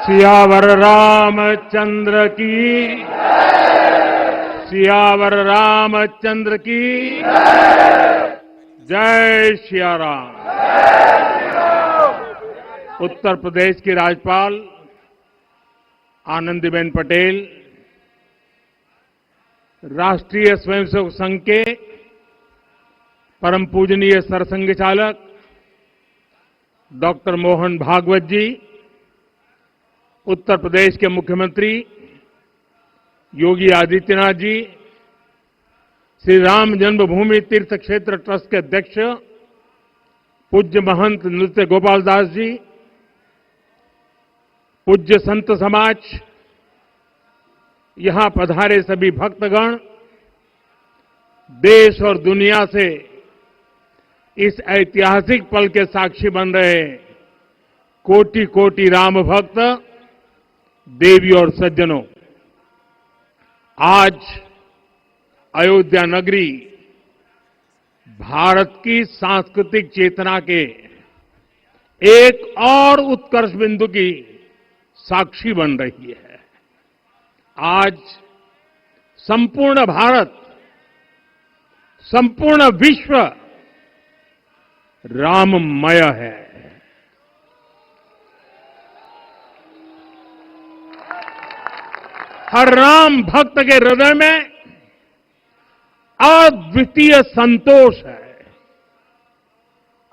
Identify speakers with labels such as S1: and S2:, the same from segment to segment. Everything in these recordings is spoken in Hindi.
S1: सियावर रामचंद्र की, सियावर रामचंद्र की जय सिया राम। उत्तर प्रदेश की राज्यपाल आनंदीबेन पटेल, राष्ट्रीय स्वयंसेवक संघ के परम पूजनीय सरसंघ चालक डॉक्टर मोहन भागवत जी, उत्तर प्रदेश के मुख्यमंत्री योगी आदित्यनाथ जी, श्री राम जन्मभूमि तीर्थ क्षेत्र ट्रस्ट के अध्यक्ष पूज्य महंत नृत्य गोपाल दास जी, पूज्य संत समाज, यहां पधारे सभी भक्तगण, देश और दुनिया से इस ऐतिहासिक पल के साक्षी बन रहे कोटि कोटि राम भक्त, देवी और सज्जनों, आज अयोध्या नगरी भारत की सांस्कृतिक चेतना के एक और उत्कर्ष बिंदु की साक्षी बन रही है। आज संपूर्ण भारत, संपूर्ण विश्व राममय है। हर राम भक्त के हृदय में अद्वितीय संतोष है,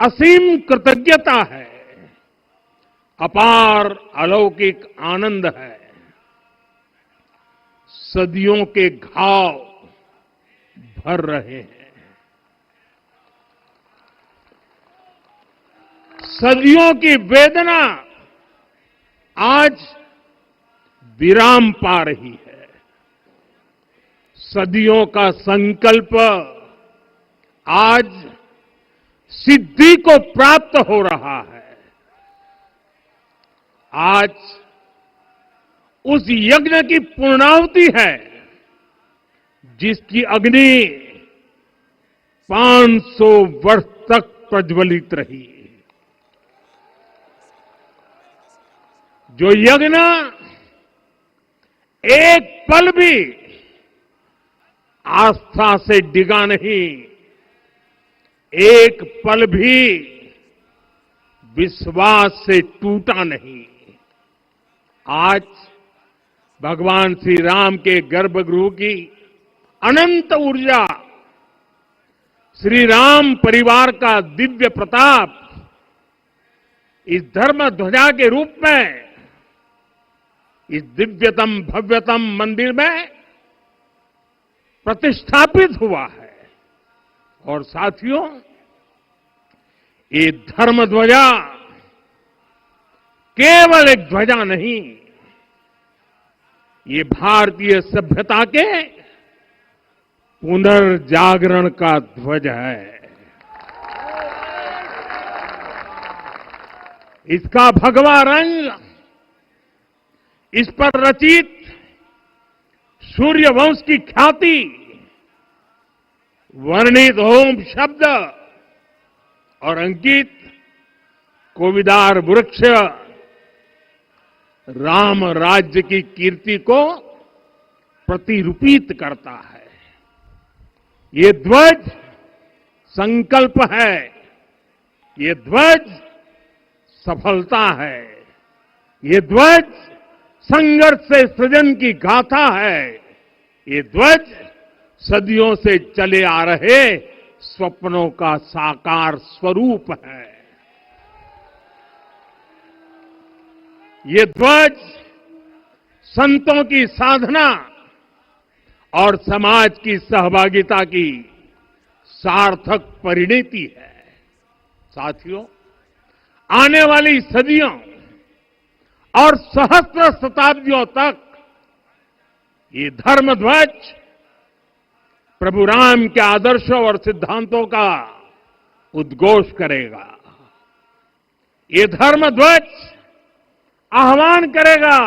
S1: असीम कृतज्ञता है, अपार अलौकिक आनंद है। सदियों के घाव भर रहे हैं, सदियों की वेदना आज विराम पा रही है। सदियों का संकल्प आज सिद्धि को प्राप्त हो रहा है। आज उस यज्ञ की पूर्णाहुति है जिसकी अग्नि 500 वर्ष तक प्रज्वलित रही। जो यज्ञ एक पल भी आस्था से डिगा नहीं, एक पल भी विश्वास से टूटा नहीं। आज भगवान श्री राम के गर्भगृह की अनंत ऊर्जा, श्री राम परिवार का दिव्य प्रताप इस धर्म ध्वजा के रूप में इस दिव्यतम भव्यतम मंदिर में प्रतिष्ठापित हुआ है। और साथियों, ये धर्म ध्वजा केवल एक ध्वजा नहीं, ये भारतीय सभ्यता के पुनर्जागरण का ध्वज है। इसका भगवा रंग, इस पर रचित सूर्यवंश की ख्याति, वर्णित ओम शब्द और अंकित कोविदार वृक्ष राम राज्य की कीर्ति को प्रतिरूपित करता है। ये ध्वज संकल्प है, ये ध्वज सफलता है, ये ध्वज संघर्ष से सृजन की गाथा है, ये ध्वज सदियों से चले आ रहे स्वप्नों का साकार स्वरूप है। ये ध्वज संतों की साधना और समाज की सहभागिता की सार्थक परिणति है। साथियों, आने वाली सदियों और सहस्त्र शताब्दियों तक ये धर्म ध्वज प्रभु राम के आदर्शों और सिद्धांतों का उद्घोष करेगा। ये धर्म ध्वज आह्वान करेगा,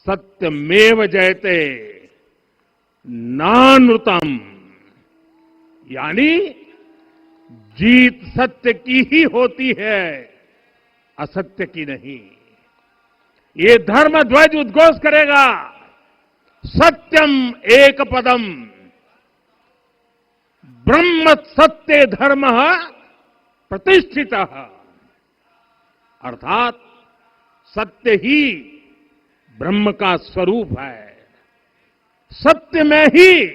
S1: सत्यमेव जयते नानृतम, यानी जीत सत्य की ही होती है, असत्य की नहीं। ये धर्म ध्वज उद्घोष करेगा, सत्यम एक पदम, ब्रह्म सत्य धर्म प्रतिष्ठित, अर्थात सत्य ही ब्रह्म का स्वरूप है, सत्य में ही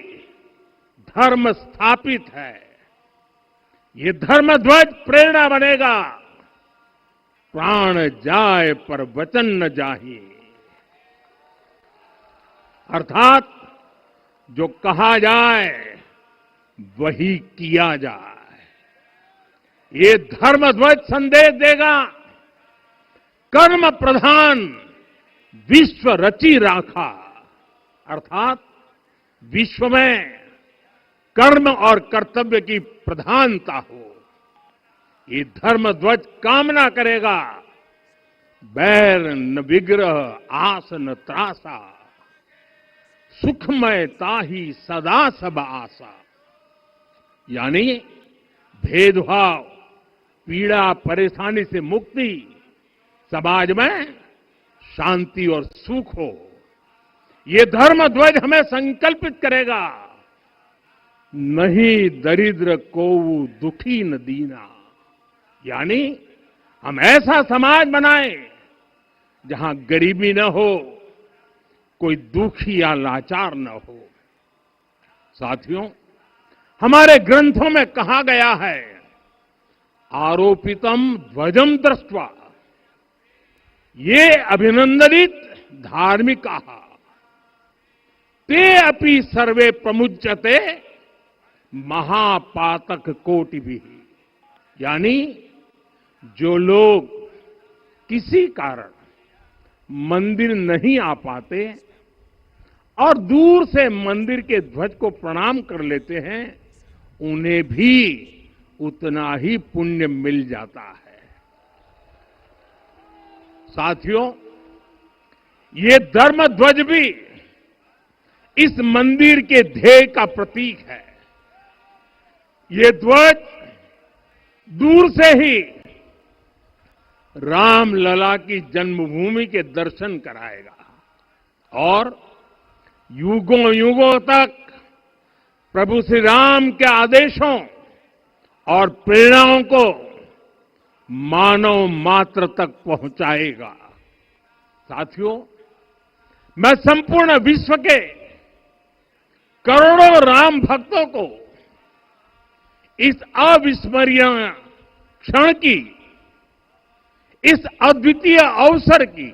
S1: धर्म स्थापित है। ये धर्म ध्वज प्रेरणा बनेगा, प्राण जाए पर वचन न जाहि, अर्थात जो कहा जाए वही किया जाए। ये धर्म ध्वज संदेश देगा, कर्म प्रधान विश्व रची राखा, अर्थात विश्व में कर्म और कर्तव्य की प्रधानता हो। ये धर्म ध्वज कामना करेगा, बैर न विग्रह आस न त्रासा, सुखमय ताही सदा सब आशा, यानी भेदभाव, पीड़ा, परेशानी से मुक्ति, समाज में शांति और सुख हो। ये धर्म ध्वज हमें संकल्पित करेगा, नहीं दरिद्र को दुखी न दीना, यानी हम ऐसा समाज बनाएं जहां गरीबी न हो, कोई दुखी या लाचार न हो। साथियों, हमारे ग्रंथों में कहा गया है, आरोपितम ध्वजम दृष्ट्वा ये अभिनंदनित धार्मिका ते अपि सर्वे प्रमुच्यते महापातक कोटि भी, यानी जो लोग किसी कारण मंदिर नहीं आ पाते और दूर से मंदिर के ध्वज को प्रणाम कर लेते हैं, उन्हें भी उतना ही पुण्य मिल जाता है। साथियों, ये धर्म ध्वज भी इस मंदिर के ध्येय का प्रतीक है। ये ध्वज दूर से ही राम लला की जन्मभूमि के दर्शन कराएगा और युगों युगों तक प्रभु श्री राम के आदेशों और प्रेरणाओं को मानव मात्र तक पहुंचाएगा। साथियों, मैं संपूर्ण विश्व के करोड़ों राम भक्तों को इस अविस्मरणीय क्षण की, इस अद्वितीय अवसर की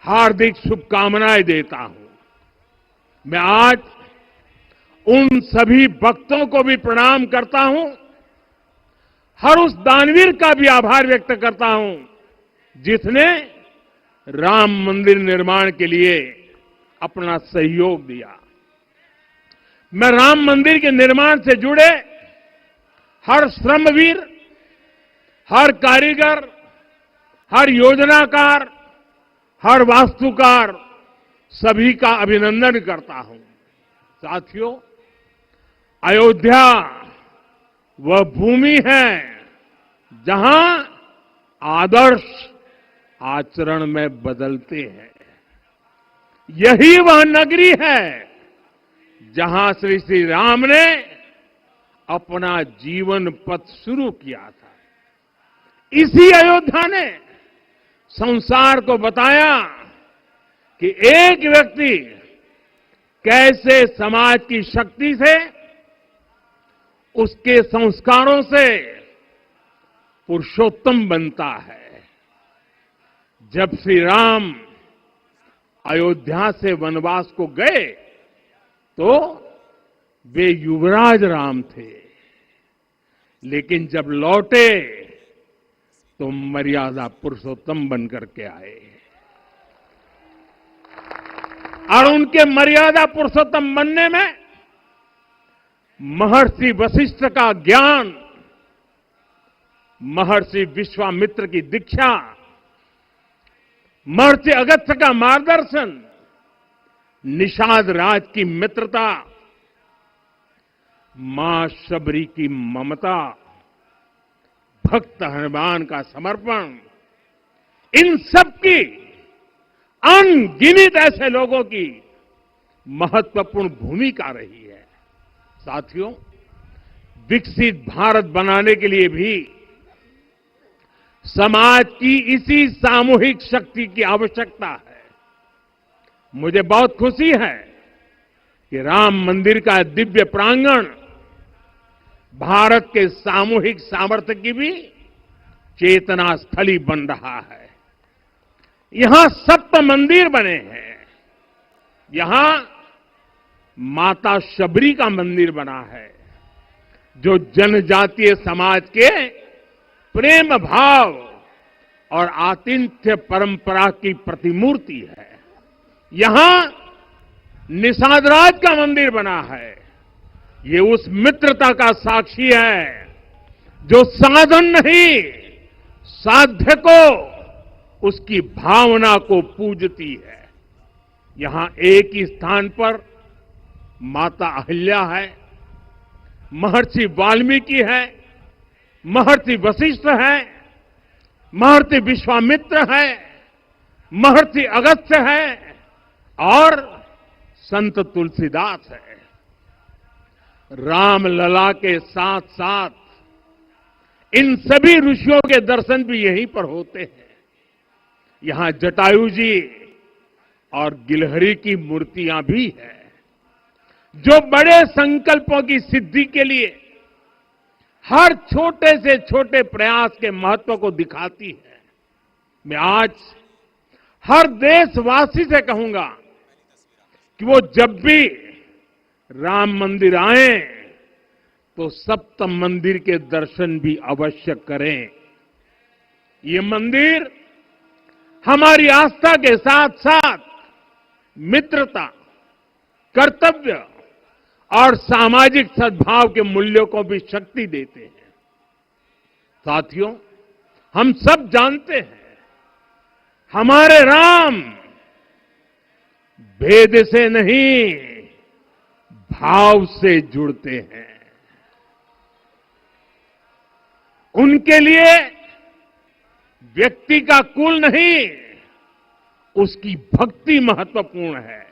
S1: हार्दिक शुभकामनाएं देता हूं। मैं आज उन सभी भक्तों को भी प्रणाम करता हूं, हर उस दानवीर का भी आभार व्यक्त करता हूं जिसने राम मंदिर निर्माण के लिए अपना सहयोग दिया। मैं राम मंदिर के निर्माण से जुड़े हर श्रमवीर, हर कारीगर, हर योजनाकार, हर वास्तुकार, सभी का अभिनंदन करता हूं। साथियों, अयोध्या वह भूमि है जहां आदर्श आचरण में बदलते हैं। यही वह नगरी है जहां श्री श्री राम ने अपना जीवन पथ शुरू किया था। इसी अयोध्या ने संसार को बताया कि एक व्यक्ति कैसे समाज की शक्ति से, उसके संस्कारों से पुरुषोत्तम बनता है। जब श्री राम अयोध्या से वनवास को गए तो वे युवराज राम थे, लेकिन जब लौटे तो मर्यादा पुरुषोत्तम बनकर के आए और उनके मर्यादा पुरुषोत्तम बनने में महर्षि वशिष्ठ का ज्ञान, महर्षि विश्वामित्र की दीक्षा, महर्षि अगस्त्य का मार्गदर्शन, निषाद राज की मित्रता, मां शबरी की ममता, भक्त हनुमान का समर्पण, इन सब की अनगिनत ऐसे लोगों की महत्वपूर्ण भूमिका रही है। साथियों, विकसित भारत बनाने के लिए भी समाज की इसी सामूहिक शक्ति की आवश्यकता है। मुझे बहुत खुशी है कि राम मंदिर का दिव्य प्रांगण भारत के सामूहिक सामर्थ्य की भी चेतना स्थली बन रहा है। यहां 7 मंदिर बने हैं। यहां माता शबरी का मंदिर बना है, जो जनजातीय समाज के प्रेम भाव और आतिथ्य परंपरा की प्रतिमूर्ति है। यहां निषादराज का मंदिर बना है। ये उस मित्रता का साक्षी है जो साधन नहीं, साध्य को, उसकी भावना को पूजती है। यहां एक ही स्थान पर माता अहिल्या है, महर्षि वाल्मीकि है, महर्षि वशिष्ठ है, महर्षि विश्वामित्र है, महर्षि अगस्त्य है और संत तुलसीदास है। रामलला के साथ साथ इन सभी ऋषियों के दर्शन भी यहीं पर होते हैं। यहां जटायु जी और गिलहरी की मूर्तियां भी हैं, जो बड़े संकल्पों की सिद्धि के लिए हर छोटे से छोटे प्रयास के महत्व को दिखाती है। मैं आज हर देशवासी से कहूंगा कि वो जब भी राम मंदिर आए तो सप्त मंदिर के दर्शन भी अवश्य करें। ये मंदिर हमारी आस्था के साथ साथ मित्रता, कर्तव्य और सामाजिक सद्भाव के मूल्यों को भी शक्ति देते हैं। साथियों, हम सब जानते हैं, हमारे राम भेद से नहीं, भाव से जुड़ते हैं। उनके लिए व्यक्ति का कुल नहीं, उसकी भक्ति महत्वपूर्ण है।